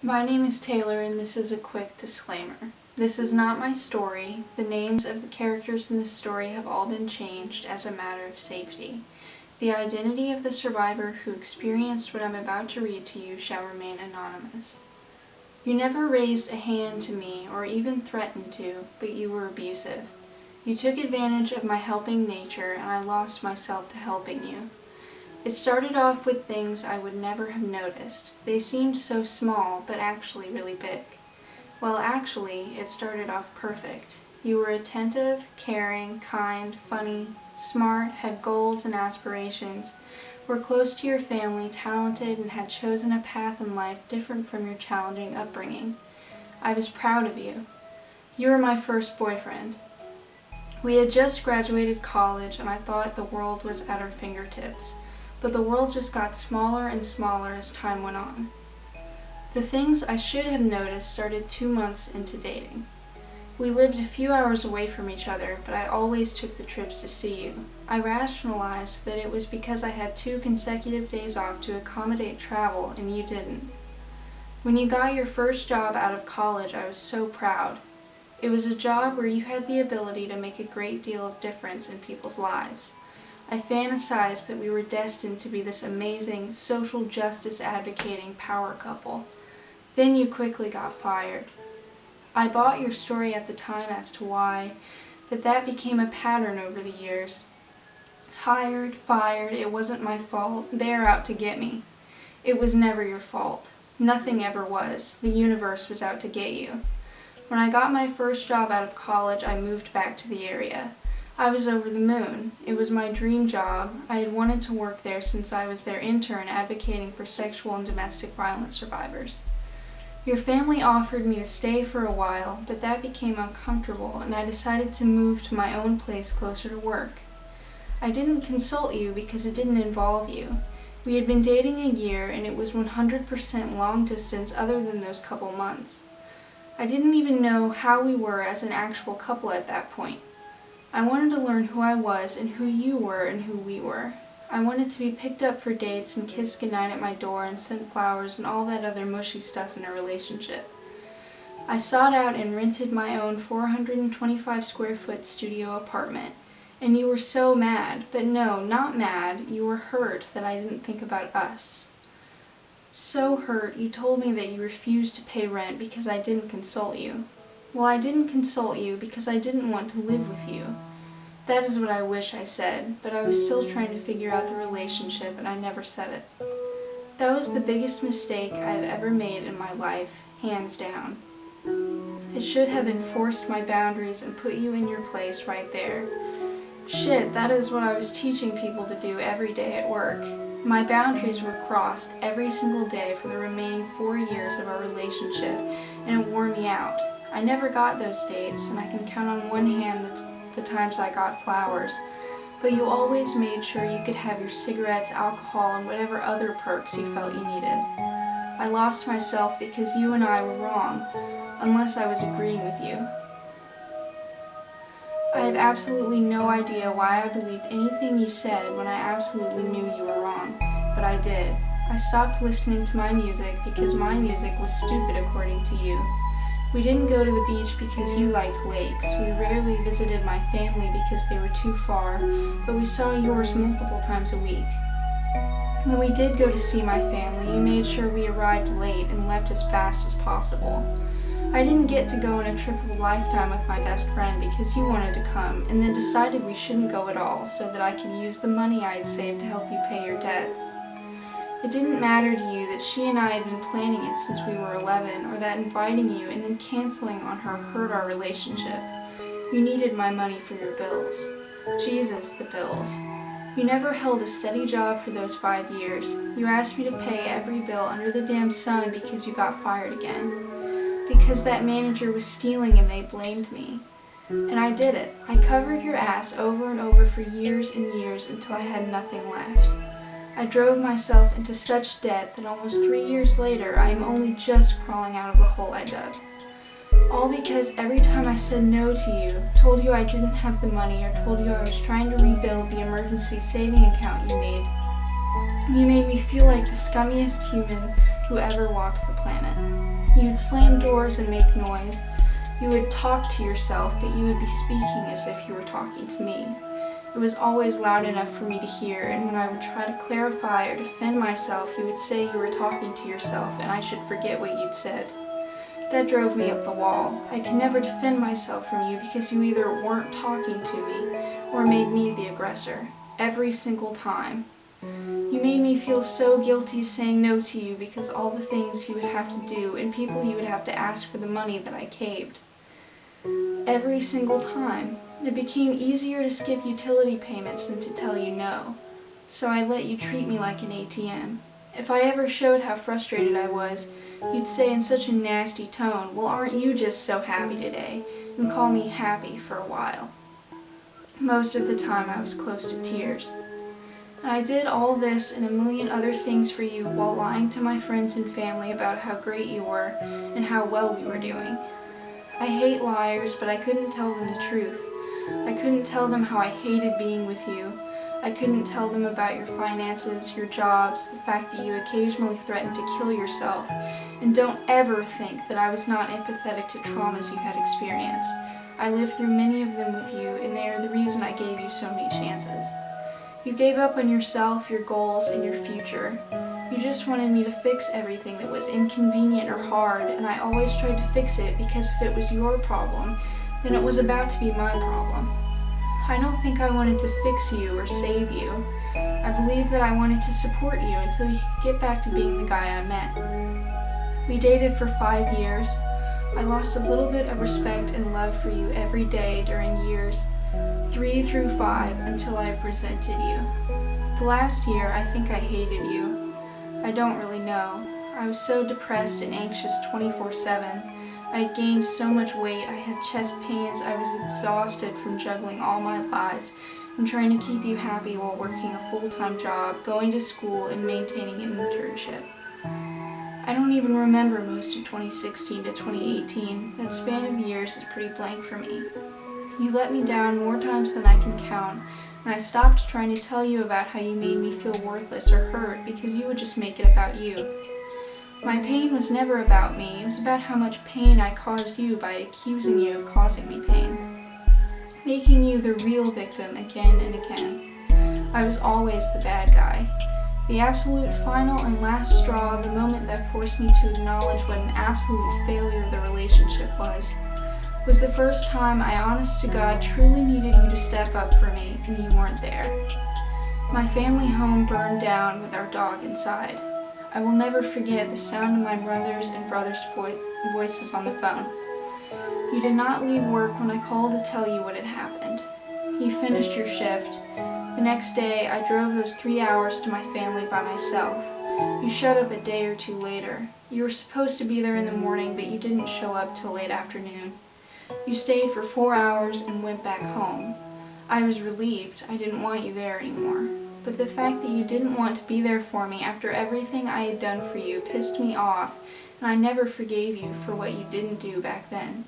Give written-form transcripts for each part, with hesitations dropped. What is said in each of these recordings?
My name is Taylor, and this is a quick disclaimer. This is not my story. The names of the characters in this story have all been changed as a matter of safety. The identity of the survivor who experienced what I'm about to read to you shall remain anonymous. You never raised a hand to me or even threatened to, but you were abusive. You took advantage of my helping nature, and I lost myself to helping you. It started off with things I would never have noticed. They seemed so small, but actually really big. Well, actually, it started off perfect. You were attentive, caring, kind, funny, smart, had goals and aspirations, were close to your family, talented, and had chosen a path in life different from your challenging upbringing. I was proud of you. You were my first boyfriend. We had just graduated college, and I thought the world was at our fingertips. But the world just got smaller and smaller as time went on. The things I should have noticed started 2 months into dating. We lived a few hours away from each other, but I always took the trips to see you. I rationalized that it was because I had 2 consecutive days off to accommodate travel, and you didn't. When you got your first job out of college, I was so proud. It was a job where you had the ability to make a great deal of difference in people's lives. I fantasized that we were destined to be this amazing, social justice advocating power couple. Then you quickly got fired. I bought your story at the time as to why, but that became a pattern over the years. Hired, fired, it wasn't my fault, they're out to get me. It was never your fault. Nothing ever was. The universe was out to get you. When I got my first job out of college, I moved back to the area. I was over the moon. It was my dream job. I had wanted to work there since I was their intern advocating for sexual and domestic violence survivors. Your family offered me to stay for a while, but that became uncomfortable, and I decided to move to my own place closer to work. I didn't consult you because it didn't involve you. We had been dating a year, and it was 100% long distance other than those couple months. I didn't even know how we were as an actual couple at that point. I wanted to learn who I was and who you were and who we were. I wanted to be picked up for dates and kissed goodnight at my door and sent flowers and all that other mushy stuff in a relationship. I sought out and rented my own 425 square foot studio apartment, and you were so mad, but no, not mad, you were hurt that I didn't think about us. So hurt, you told me that you refused to pay rent because I didn't consult you. Well, I didn't consult you because I didn't want to live with you. That is what I wish I said, but I was still trying to figure out the relationship, and I never said it. That was the biggest mistake I have ever made in my life, hands down. I should have enforced my boundaries and put you in your place right there. Shit, that is what I was teaching people to do every day at work. My boundaries were crossed every single day for the remaining 4 years of our relationship, and it wore me out. I never got those dates, and I can count on one hand the times I got flowers, but you always made sure you could have your cigarettes, alcohol, and whatever other perks you felt you needed. I lost myself because you and I were wrong, unless I was agreeing with you. I have absolutely no idea why I believed anything you said when I absolutely knew you were wrong, but I did. I stopped listening to my music because my music was stupid according to you. We didn't go to the beach because you liked lakes. We rarely visited my family because they were too far, but we saw yours multiple times a week. When we did go to see my family, you made sure we arrived late and left as fast as possible. I didn't get to go on a trip of a lifetime with my best friend because you wanted to come, and then decided we shouldn't go at all so that I could use the money I had saved to help you pay your debts. It didn't matter to you that she and I had been planning it since we were 11, or that inviting you and then canceling on her hurt our relationship. You needed my money for your bills. Jesus, the bills. You never held a steady job for those 5 years. You asked me to pay every bill under the damn sun because you got fired again. Because that manager was stealing and they blamed me. And I did it. I covered your ass over and over for years and years until I had nothing left. I drove myself into such debt that almost 3 years later I am only just crawling out of the hole I dug. All because every time I said no to you, told you I didn't have the money, or told you I was trying to rebuild the emergency saving account you made me feel like the scummiest human who ever walked the planet. You would slam doors and make noise. You would talk to yourself, but you would be speaking as if you were talking to me. It was always loud enough for me to hear, and when I would try to clarify or defend myself, you would say you were talking to yourself and I should forget what you'd said. That drove me up the wall. I could never defend myself from you because you either weren't talking to me or made me the aggressor. Every single time. You made me feel so guilty saying no to you because all the things you would have to do and people you would have to ask for the money that I caved. Every single time. It became easier to skip utility payments than to tell you no. So I let you treat me like an ATM. If I ever showed how frustrated I was, you'd say in such a nasty tone, "Well, aren't you just so happy today?" and call me happy for a while. Most of the time I was close to tears. And I did all this and a million other things for you while lying to my friends and family about how great you were and how well we were doing. I hate liars, but I couldn't tell them the truth. I couldn't tell them how I hated being with you. I couldn't tell them about your finances, your jobs, the fact that you occasionally threatened to kill yourself, and don't ever think that I was not empathetic to traumas you had experienced. I lived through many of them with you, and they are the reason I gave you so many chances. You gave up on yourself, your goals, and your future. You just wanted me to fix everything that was inconvenient or hard, and I always tried to fix it because if it was your problem, then it was about to be my problem. I don't think I wanted to fix you or save you. I believe that I wanted to support you until you could get back to being the guy I met. We dated for 5 years. I lost a little bit of respect and love for you every day during years 3 through 5 until I resented you. The last year, I think I hated you. I don't really know. I was so depressed and anxious 24/7. I had gained so much weight, I had chest pains, I was exhausted from juggling all my lives and trying to keep you happy while working a full-time job, going to school, and maintaining an internship. I don't even remember most of 2016 to 2018. That span of years is pretty blank for me. You let me down more times than I can count, and I stopped trying to tell you about how you made me feel worthless or hurt because you would just make it about you. My pain was never about me. It was about how much pain I caused you by accusing you of causing me pain, making you the real victim again and again. I was always the bad guy. The absolute final and last straw, the moment that forced me to acknowledge what an absolute failure the relationship was the first time I, honest to God, truly needed you to step up for me and you weren't there. My family home burned down with our dog inside. I will never forget the sound of my mother's and brother's voices on the phone. You did not leave work when I called to tell you what had happened. You finished your shift. The next day, I drove those 3 hours to my family by myself. You showed up a day or two later. You were supposed to be there in the morning, but you didn't show up till late afternoon. You stayed for 4 hours and went back home. I was relieved. I didn't want you there anymore. But the fact that you didn't want to be there for me after everything I had done for you pissed me off, and I never forgave you for what you didn't do back then.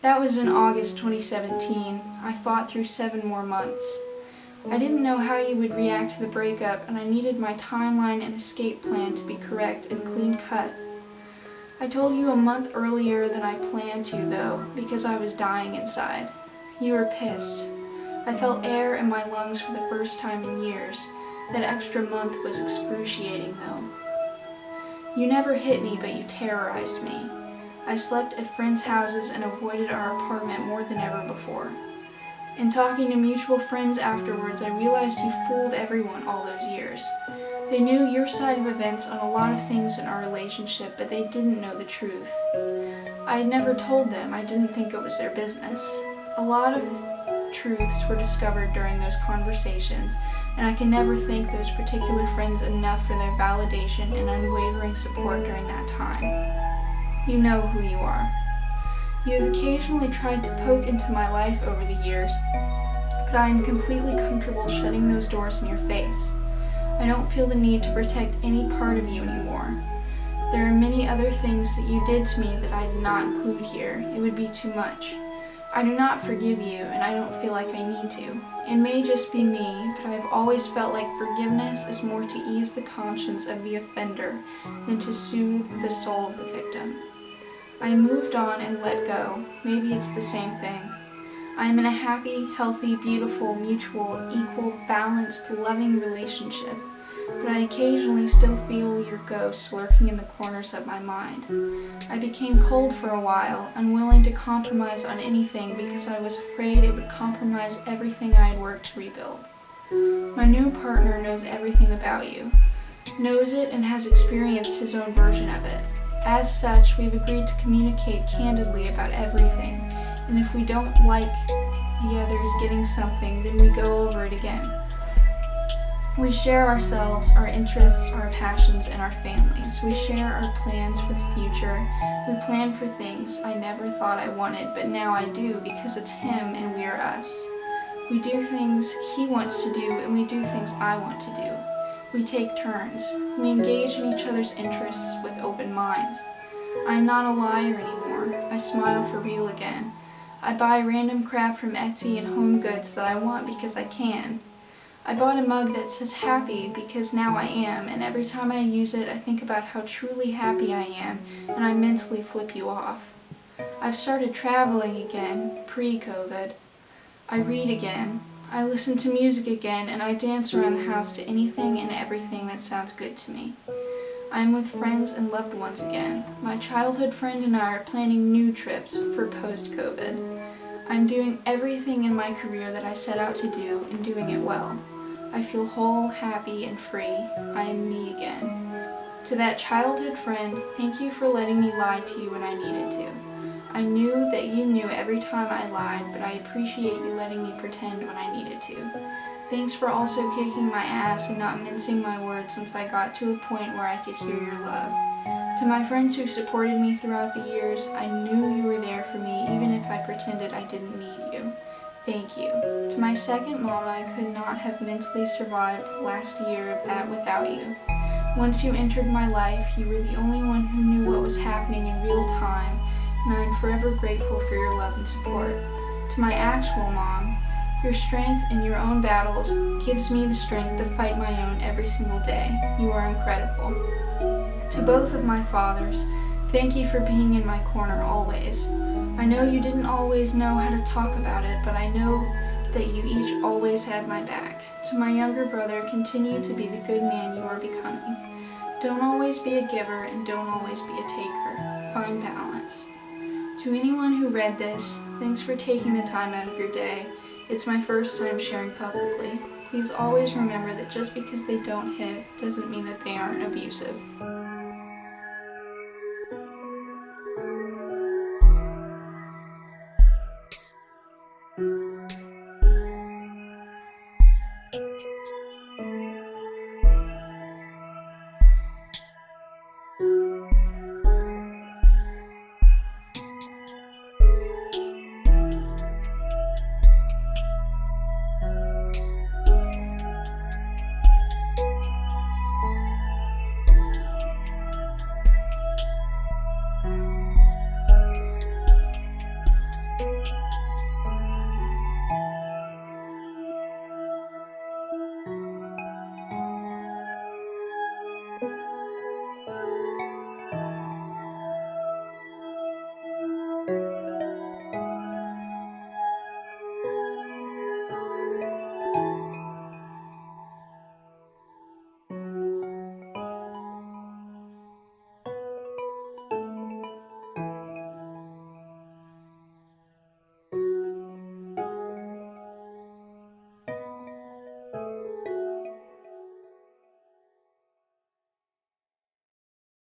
That was in August 2017. I fought through 7 more months. I didn't know how you would react to the breakup, and I needed my timeline and escape plan to be correct and clean cut. I told you a month earlier than I planned to, though, because I was dying inside. You were pissed. I felt air in my lungs for the first time in years. That extra month was excruciating, though. You never hit me, but you terrorized me. I slept at friends' houses and avoided our apartment more than ever before. In talking to mutual friends afterwards, I realized you fooled everyone all those years. They knew your side of events on a lot of things in our relationship, but they didn't know the truth. I had never told them. I didn't think it was their business. A lot of truths were discovered during those conversations, and I can never thank those particular friends enough for their validation and unwavering support during that time. You know who you are. You have occasionally tried to poke into my life over the years, but I am completely comfortable shutting those doors in your face. I don't feel the need to protect any part of you anymore. There are many other things that you did to me that I did not include here. It would be too much. I do not forgive you, and I don't feel like I need to. It may just be me, but I have always felt like forgiveness is more to ease the conscience of the offender than to soothe the soul of the victim. I moved on and let go. Maybe it's the same thing. I am in a happy, healthy, beautiful, mutual, equal, balanced, loving relationship, but I occasionally still feel your ghost lurking in the corners of my mind. I became cold for a while, unwilling to compromise on anything because I was afraid it would compromise everything I had worked to rebuild. My new partner knows everything about you, knows it and has experienced his own version of it. As such, we've agreed to communicate candidly about everything, and if we don't like the other is getting something, then we go over it again. We share ourselves, our interests, our passions, and our families. We share our plans for the future. We plan for things I never thought I wanted, but now I do because it's him and we are us. We do things he wants to do, and we do things I want to do. We take turns. We engage in each other's interests with open minds. I'm not a liar anymore. I smile for real again. I buy random crap from Etsy and Home Goods that I want because I can. I bought a mug that says happy because now I am, and every time I use it I think about how truly happy I am, and I mentally flip you off. I've started traveling again, pre-COVID. I read again. I listen to music again, and I dance around the house to anything and everything that sounds good to me. I am with friends and loved ones again. My childhood friend and I are planning new trips for post-COVID. I'm doing everything in my career that I set out to do and doing it well. I feel whole, happy, and free. I am me again. To that childhood friend, thank you for letting me lie to you when I needed to. I knew that you knew every time I lied, but I appreciate you letting me pretend when I needed to. Thanks for also kicking my ass and not mincing my words once I got to a point where I could hear your love. To my friends who supported me throughout the years, I knew you were there for me even if I pretended I didn't need you. Thank you. To my second mama, I could not have mentally survived the last year of that without you. Once you entered my life, you were the only one who knew what was happening in real time, and I am forever grateful for your love and support. To my actual mom, your strength in your own battles gives me the strength to fight my own every single day. You are incredible. To both of my fathers, thank you for being in my corner always. I know you didn't always know how to talk about it, but I know that you each always had my back. To my younger brother, continue to be the good man you are becoming. Don't always be a giver and don't always be a taker. Find balance. To anyone who read this, thanks for taking the time out of your day. It's my first time sharing publicly. Please always remember that just because they don't hit doesn't mean that they aren't abusive.